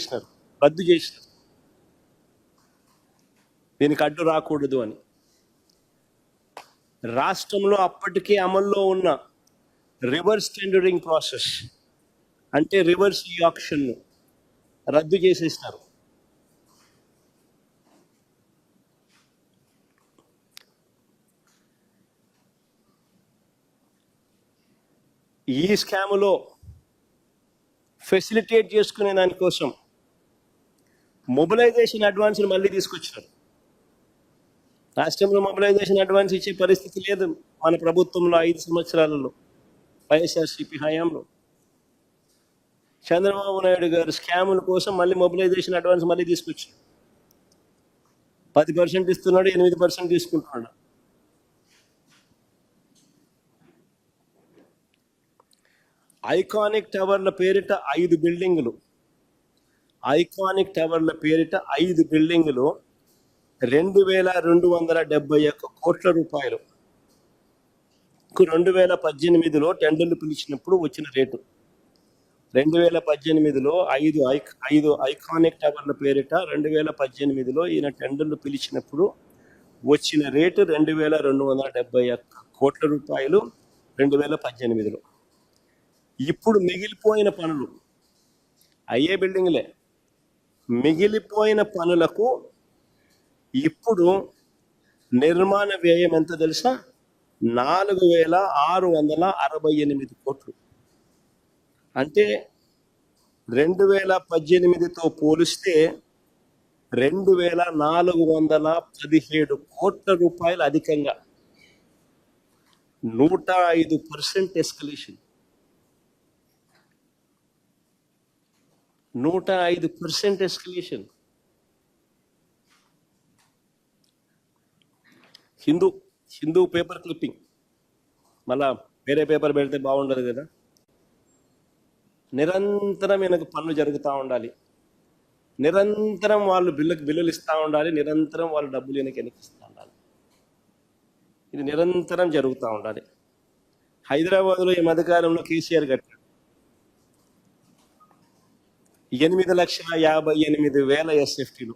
చేసినారు, రద్దు చేసినారు. దీనికి అడ్డు రాకూడదు అని రాష్ట్రంలో అప్పటికే అమల్లో ఉన్న రివర్స్ టెండరింగ్ ప్రాసెస్ అంటే రివర్స్ ఈ ఆక్షన్ను రద్దు చేసేసినారు. ఈ స్కాములో ఫెసిలిటేట్ చేసుకునే దానికోసం మొబిలైజేషన్ అడ్వాన్స్ని మళ్ళీ తీసుకొచ్చినారు. రాష్ట్రంలో మొబిలైజేషన్ అడ్వాన్స్ ఇచ్చే పరిస్థితి లేదు మన ప్రభుత్వంలో 5 సంవత్సరాలలో వైఎస్ఆర్సీపీ హయాంలో. చంద్రబాబు నాయుడు గారు స్కాముల కోసం మళ్ళీ మొబిలైజేషన్ అడ్వాన్స్ మళ్ళీ తీసుకొచ్చారు. 10% ఇస్తున్నాడు, 8% తీసుకుంటున్నాడు. ఐకానిక్ టవర్ల పేరిట 5 బిల్డింగులు, ఐకానిక్ టవర్ల పేరిట 5 బిల్డింగులు 2271 కోట్ల రూపాయలు 2018లో టెండర్లు పిలిచినప్పుడు వచ్చిన రేటు. 2018లో 5 ఐకానిక్ టవర్ల పేరిట 2018లో ఈయన టెండర్లు పిలిచినప్పుడు వచ్చిన రేటు 2271 కోట్ల రూపాయలు 2018లో. ఇప్పుడు మిగిలిపోయిన పనులు అయ్యే బిల్డింగ్లే, మిగిలిపోయిన పనులకు ఇప్పుడు నిర్మాణ వ్యయం ఎంత తెలుసా? 4668 కోట్లు. అంటే 2018తో పోలిస్తే 2417 కోట్ల రూపాయలు అధికంగా, 105% escalation, 105% escalation. Hindu paper clipping, మళ్ళా వేరే పేపర్ పెడితే బాగుండదు కదా. నిరంతరం ఈయనకు పనులు జరుగుతూ ఉండాలి, నిరంతరం వాళ్ళు బిల్లులు ఇస్తూ ఉండాలి, నిరంతరం వాళ్ళు డబ్బులు ఈయనకి వెనకిస్తూ ఉండాలి. ఇది నిరంతరం జరుగుతూ ఉండాలి. హైదరాబాద్లో ఈ మధ్యకాలంలో కేసీఆర్ కట్టాడు 8,58,000 SFTలు.